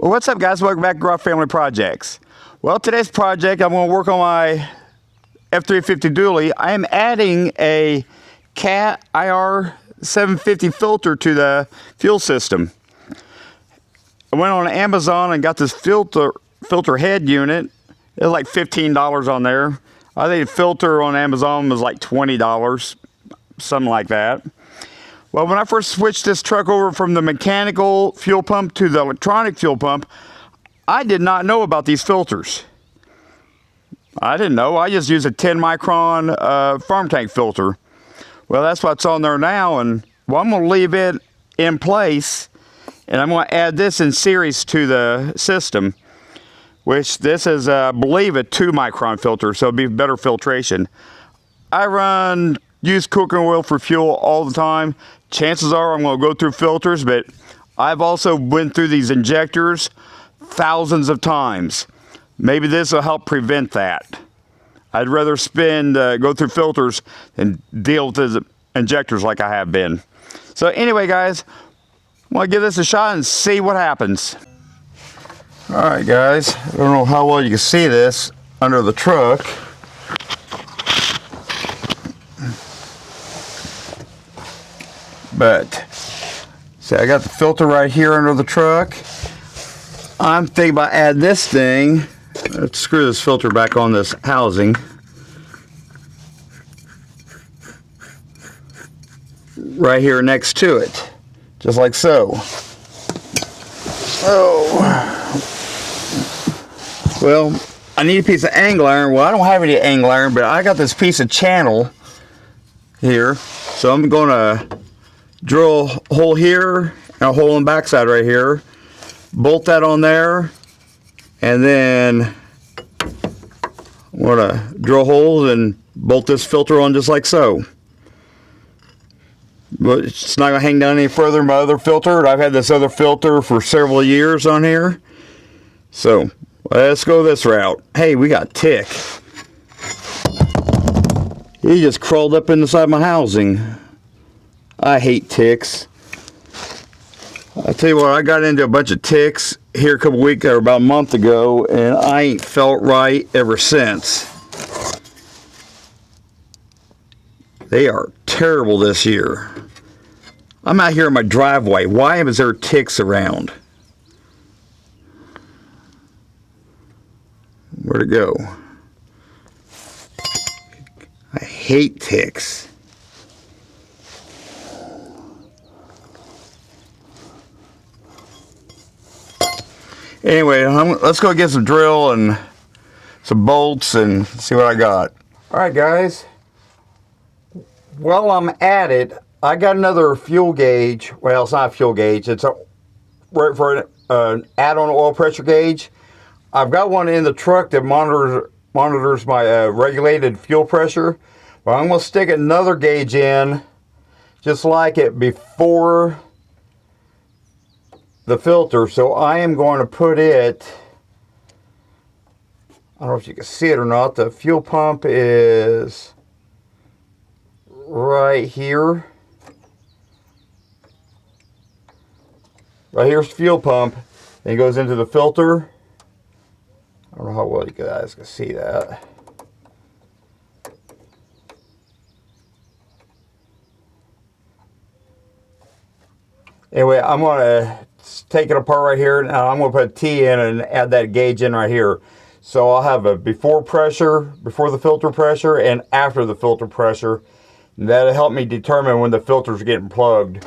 Well, what's up, guys? Welcome back to Garage Family Projects. Well, today's project, I'm going to work on my F350 dually. I am adding a CAT ir-0750 filter to the fuel system. I went on Amazon and got this filter head unit. It was like $15 on there. I think the filter on Amazon was like $20, something like that. Well, when I first switched this truck over from the mechanical fuel pump to the electronic fuel pump, I did not know about these filters. I didn't know. I just used a 10 micron farm tank filter. Well, that's what's on there now, and well, I'm going to leave it in place, and I'm going to add this in series to the system, which this is, I believe, a 2 micron filter, so it'll be better filtration. I use cooking oil for fuel all the time. Chances are I'm going to go through filters, but I've also went through these injectors thousands of times. Maybe this will help prevent that. I'd rather go through filters than deal with the injectors like I have been. So anyway, guys, I'm going to give this a shot and see what happens. Alright, guys, I don't know how well you can see this under the truck. But, see, I got the filter right here under the truck. I'm thinking about adding this thing. Let's screw this filter back on this housing. Right here next to it. Just like so. Oh. Well, I need a piece of angle iron. Well, I don't have any angle iron, but I got this piece of channel here. So I'm going to drill a hole here and a hole on the backside right here. Bolt that on there, and then I'm going to drill holes and bolt this filter on just like so. But it's not going to hang down any further than my other filter. I've had this other filter for several years on here. So let's go this route. Hey, we got Tick. He just crawled up inside my housing. I hate ticks. I'll tell you what, I got into a bunch of ticks here a couple weeks or about a month ago, and I ain't felt right ever since. They are terrible this year. I'm out here in my driveway. Why is there ticks around? Where'd it go? I hate ticks. Anyway, let's go get some drill and some bolts and see what I got. Alright, guys. While I'm at it, I got another fuel gauge. Well, it's not a fuel gauge. It's for an add-on oil pressure gauge. I've got one in the truck that monitors my regulated fuel pressure. But I'm going to stick another gauge in, just like it before the filter. So I am going to put it, I don't know if you can see it or not, the fuel pump is right here. Right here's the fuel pump, and it goes into the filter. I don't know how well you guys can see that. Anyway, I'm going to take it apart right here. Now I'm going to put a T in and add that gauge in right here. So I'll have a before the filter pressure, and after the filter pressure. And that'll help me determine when the filter's getting plugged.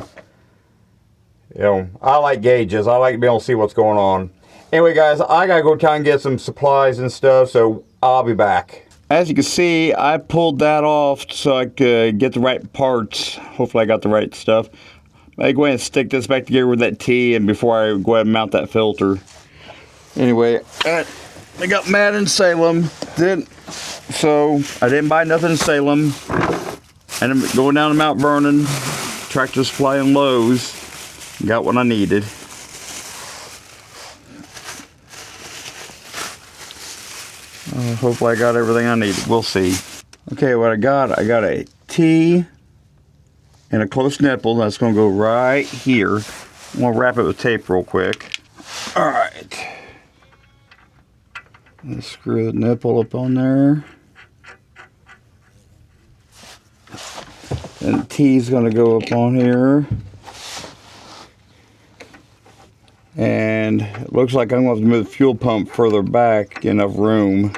You know, I like gauges. I like to be able to see what's going on. Anyway, guys, I got to go try and get some supplies and stuff, so I'll be back. As you can see, I pulled that off so I could get the right parts. Hopefully I got the right stuff. I go ahead and stick this back together with that T, and before I go ahead and mount that filter. Anyway, I got mad in Salem, so I didn't buy nothing in Salem. And I'm going down to Mount Vernon, Tractor Supply and Lowe's. Got what I needed. Hopefully I got everything I needed. We'll see. Okay, what I got a T and a close nipple. That's going to go right here. I'm going to wrap it with tape real quick. All right. Let's screw the nipple up on there. And the T's going to go up on here. And it looks like I'm going to have to move the fuel pump further back, get enough room.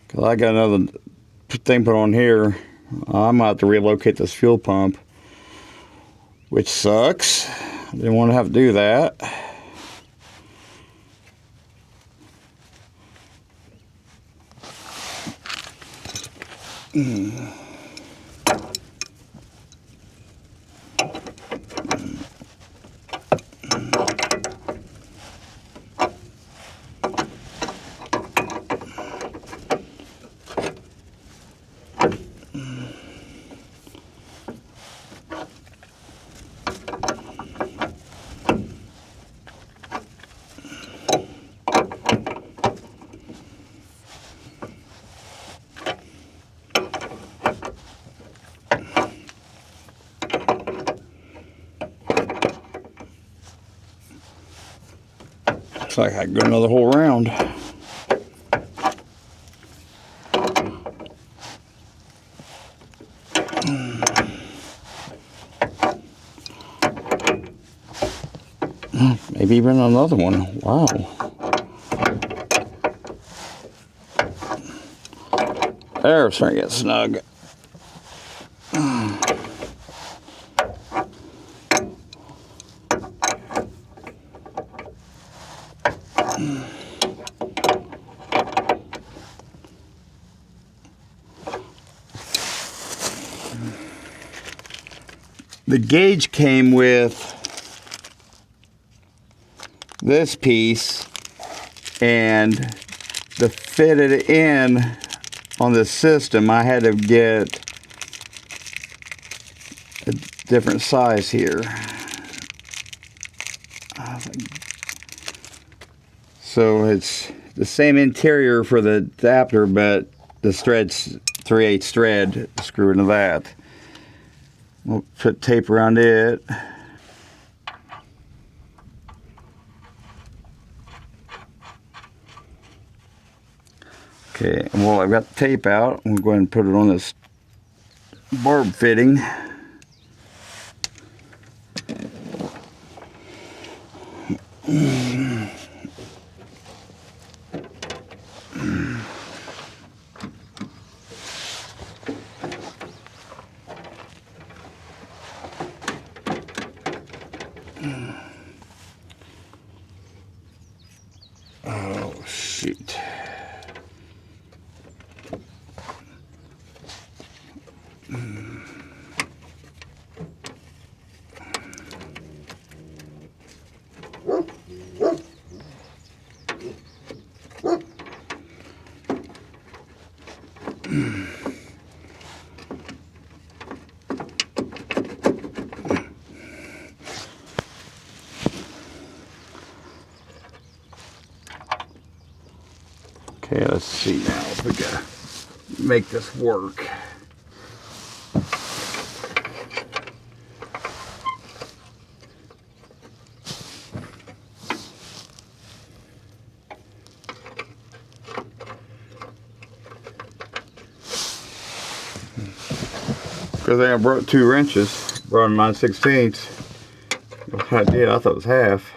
Cause I got another thing put on here. I might have to relocate this fuel pump, which sucks. Didn't want to have to do that. Looks like I can go another whole round. Maybe even another one. Wow. There, it's starting to get snug. The gauge came with this piece, and to fit it in on the system, I had to get a different size here. So it's the same interior for the adapter, but the thread's 3/8 thread to screw into that. We'll put tape around it. Okay, well, I've got the tape out. I'm going to go ahead and put it on this barb fitting. Oh, shoot. Okay, let's see now if we can make this work. Because I broke 2 wrenches, brought 9/16. I did, I thought it was half.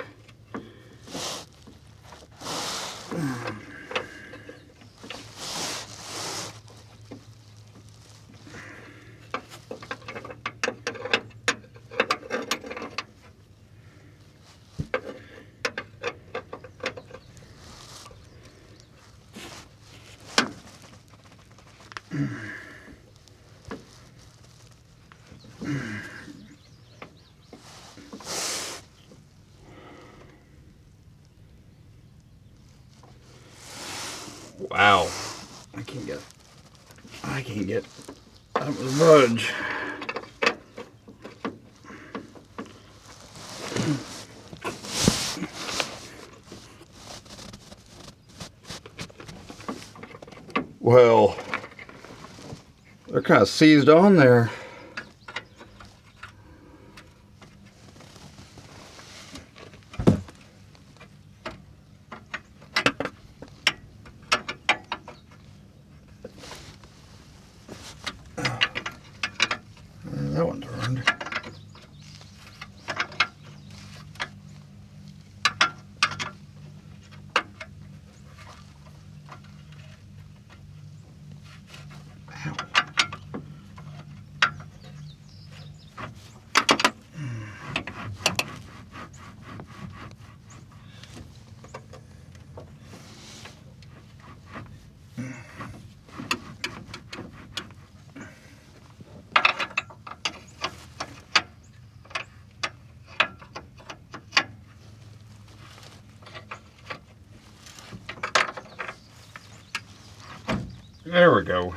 Wow, I can't get out of the budge. Well, they're kind of seized on there. That one turned. There we go.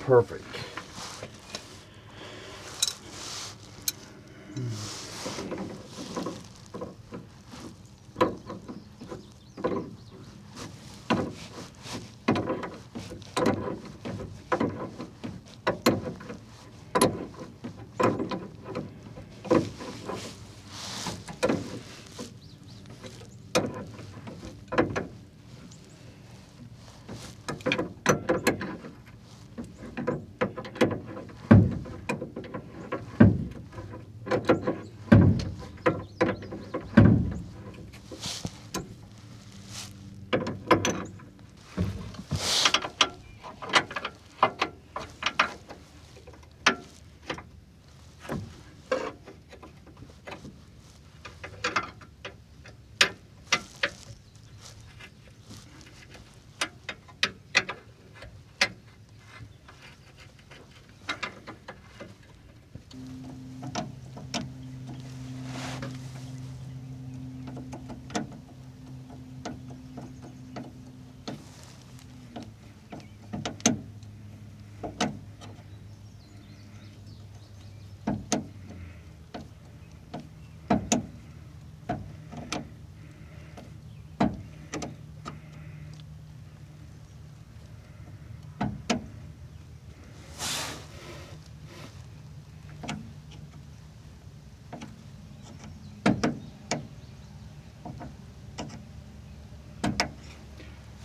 Perfect.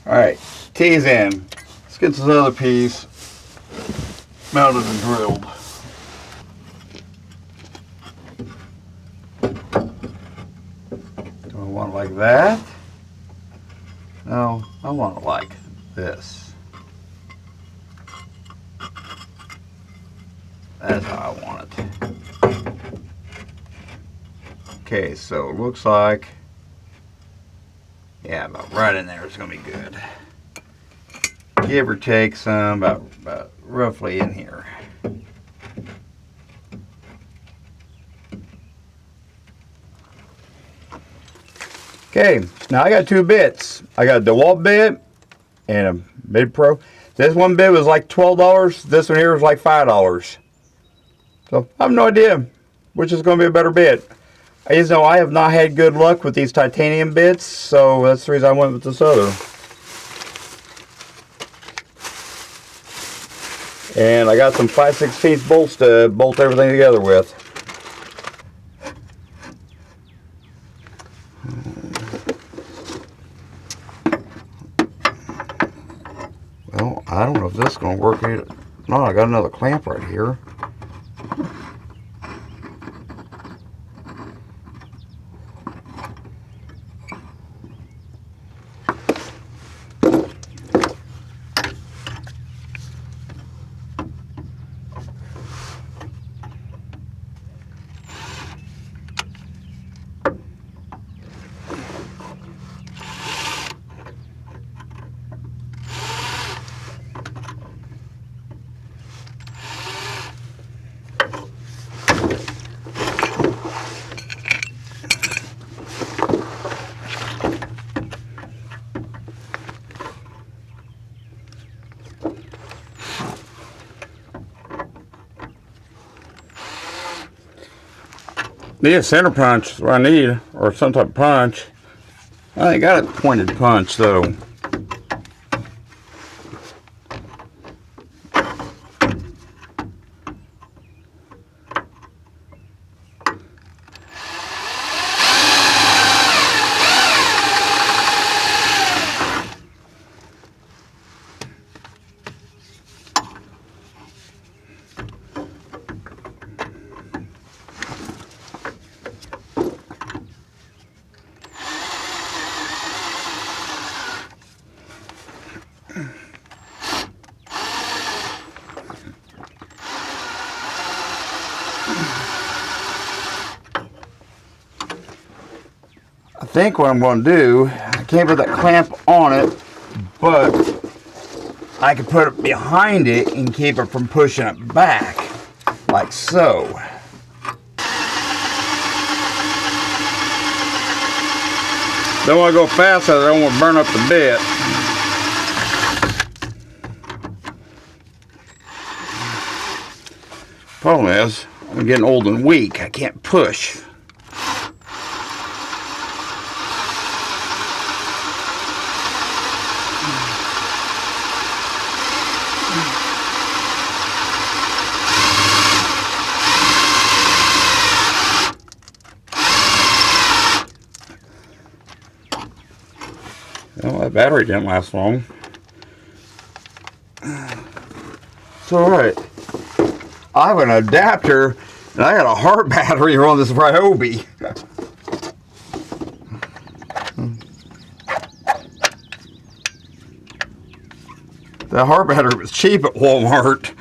Alright, T's in. Let's get this other piece mounted and drilled. Do I want it like that? No, I want it like this. That's how I want it. Okay, so it looks like, yeah, about right in there is going to be good. Give or take some, about roughly in here. Okay, now I got two bits. I got a DeWalt bit and a mid-pro. This one bit was like $12. This one here was like $5. So I have no idea which is going to be a better bit. I just know I have not had good luck with these titanium bits, so that's the reason I went with this other. And I got some 5/16 bolts to bolt everything together with. Well, I don't know if this is going to work either. No, I got another clamp right here. Need a center punch, is what I need, or some type of punch. I ain't got a pointed punch though. I think what I'm going to do, I can't put that clamp on it, but I can put it behind it and keep it from pushing it back, like so. Don't want to go fast, I don't want to burn up the bit. Problem is, I'm getting old and weak. I can't push. Well, that battery didn't last long. It's alright. I have an adapter and I got a hard battery on this Ryobi. The hard battery was cheap at Walmart.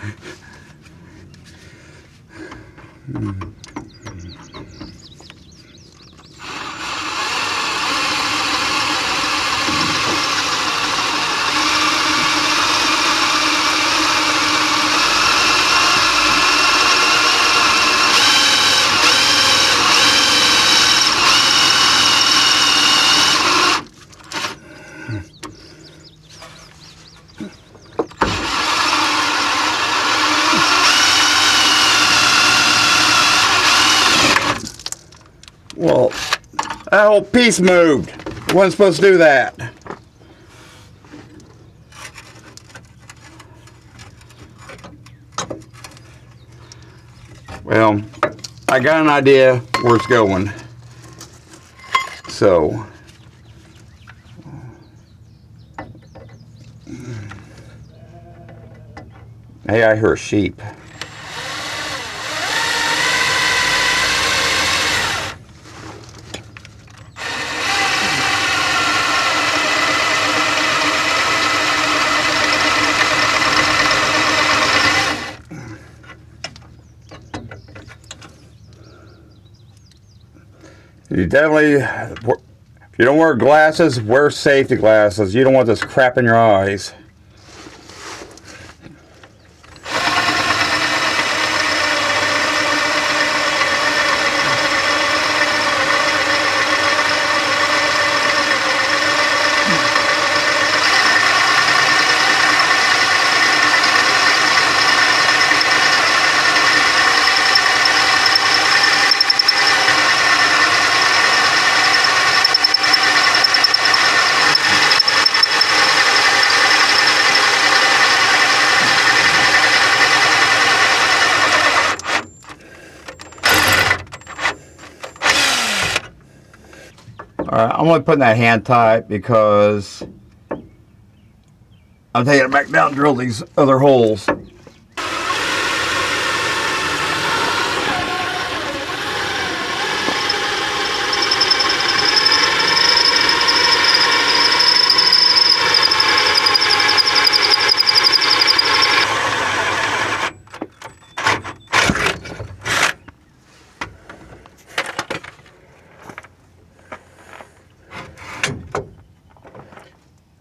Well, that whole piece moved. It wasn't supposed to do that. Well, I got an idea where it's going. So, hey, I hear a sheep. You definitely, if you don't wear glasses, wear safety glasses. You don't want this crap in your eyes. Alright, I'm only putting that hand tight because I'm taking it back down and drill these other holes.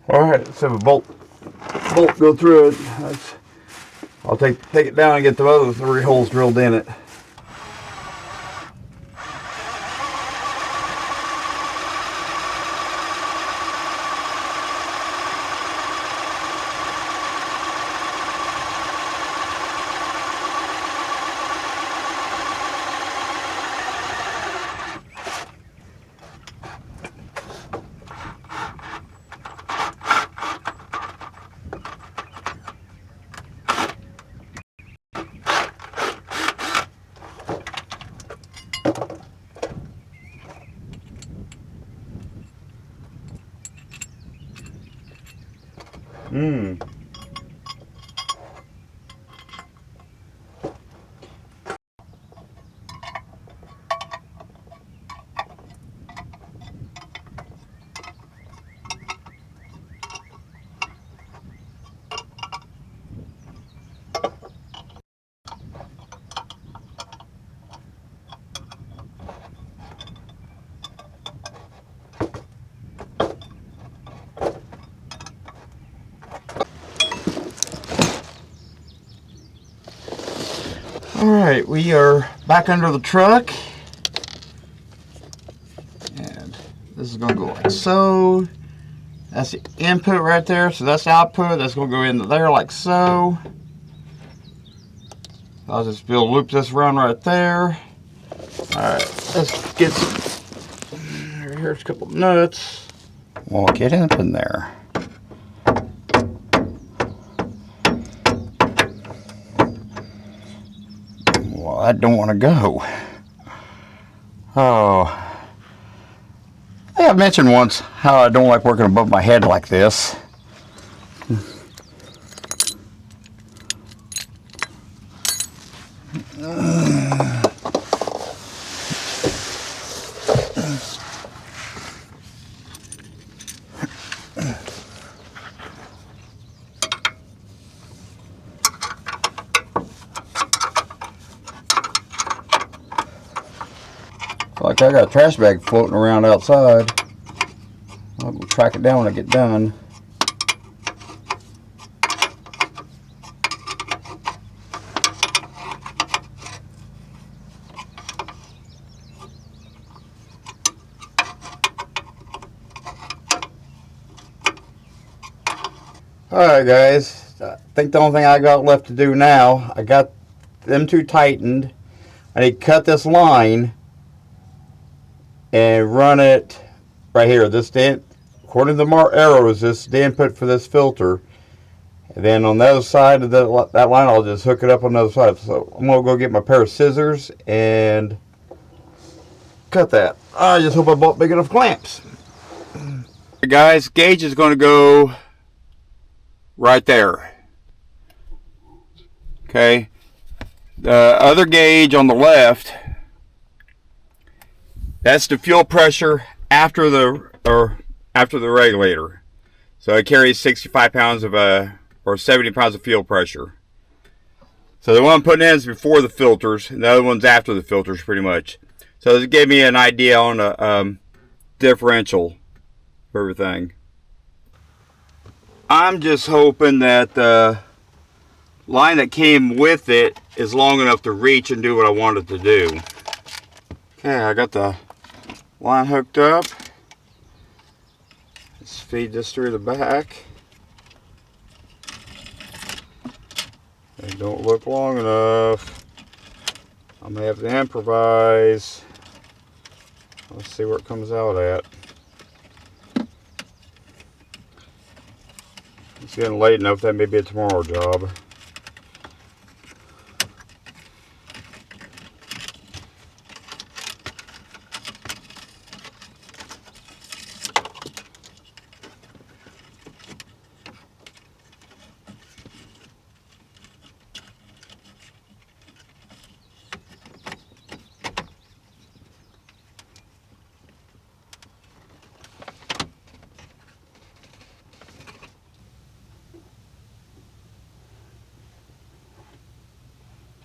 Alright, let's have a bolt go through it. I'll take it down and get the other 3 holes drilled in it. Alright, we are back under the truck, and this is going to go like so. That's the input right there, so that's the output. That's going to go into there like so. I'll just be able to loop this around right there. Alright, let's get some, here's a couple of nuts. We'll get up in there. Well, I don't want to go. Oh. I think I've mentioned once how I don't like working above my head like this. Like I got a trash bag floating around outside. I'll go track it down when I get done. Alright guys, I think the only thing I got left to do now, I got them two tightened. I need to cut this line and run it right here. This dent, according to the arrows, this is the input for this filter. And then on the other side of that line, I'll just hook it up on the other side. So I'm going to go get my pair of scissors and cut that. I just hope I bought big enough clamps. Hey guys, gauge is going to go right there. Okay. The other gauge on the left, that's the fuel pressure after the regulator. So it carries 65 pounds of or 70 pounds of fuel pressure. So the one I'm putting in is before the filters, and the other one's after the filters, pretty much. So this gave me an idea on a differential for everything. I'm just hoping that the line that came with it is long enough to reach and do what I wanted to do. Okay, I got the line hooked up. Let's feed this through the back. They don't look long enough. I may have to improvise. Let's see where it comes out at. It's getting late enough, that may be a tomorrow job.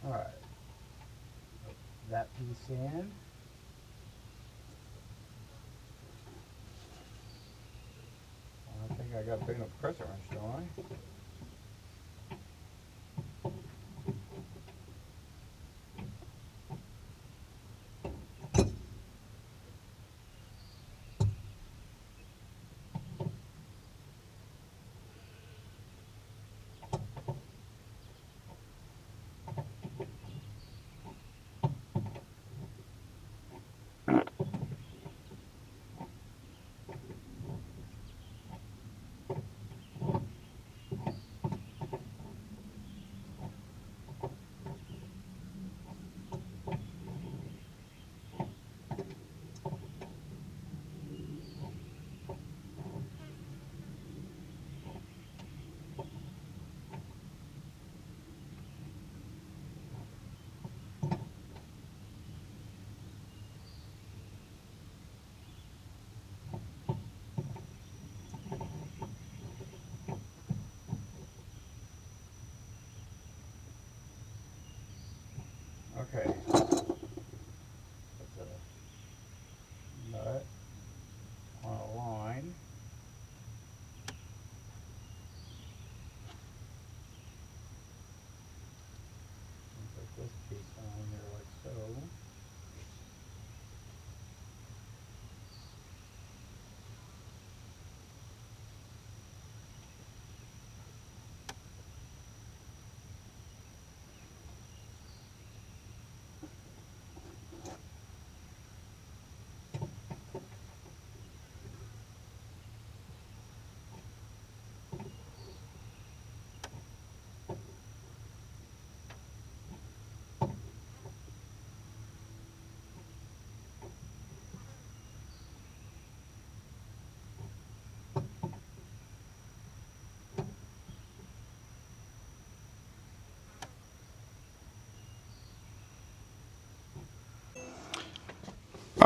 Alright, that piece in. I think I got a big enough pressure wrench, don't I?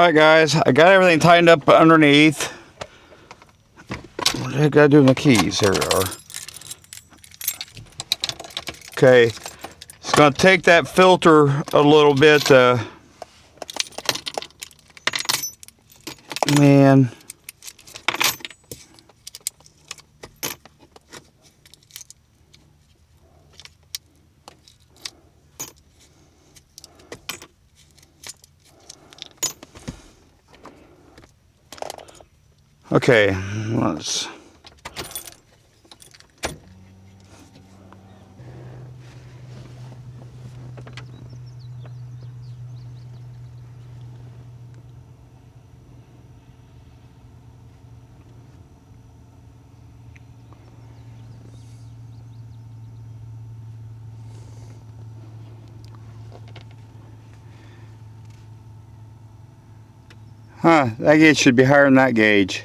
Alright guys, I got everything tightened up underneath. What did I gotta do with my keys? There we are. Okay, it's gonna take that filter a little bit. Man. Okay, let's. That gauge should be higher than that gauge.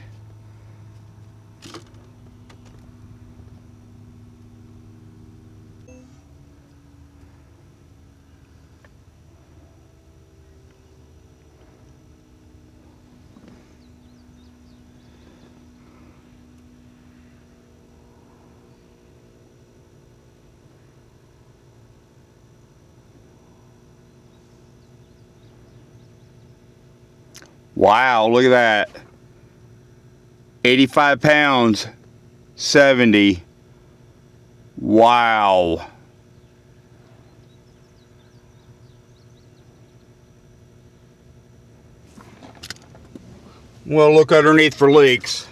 Wow, look at that. 85 pounds, 70. Wow. We'll look underneath for leaks.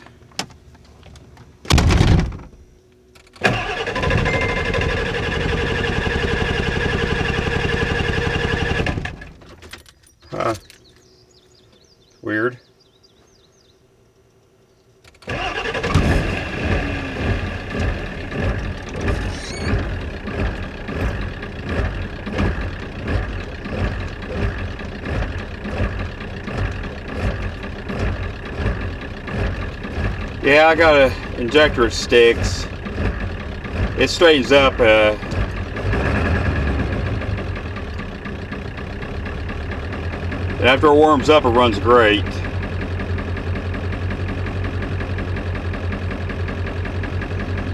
Weird. Yeah, I got a injector sticks. It straightens up. And after it warms up, it runs great.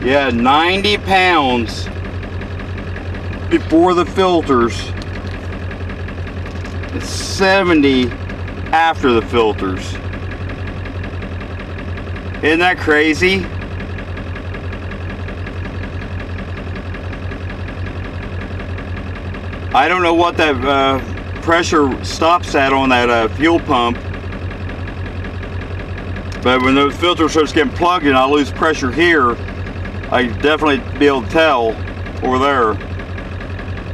Yeah, 90 pounds before the filters. It's 70 after the filters. Isn't that crazy? I don't know what that pressure stops at on that fuel pump, but when those filters starts getting plugged and I lose pressure here, I definitely be able to tell over there.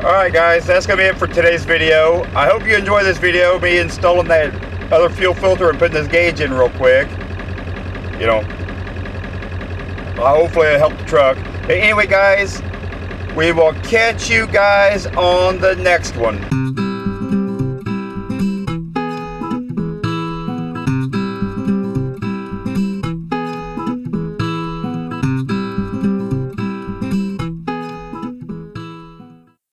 Alright guys, that's going to be it for today's video. I hope you enjoyed this video, me installing that other fuel filter and putting this gauge in real quick. You know, hopefully it helped the truck. But anyway guys, we will catch you guys on the next one.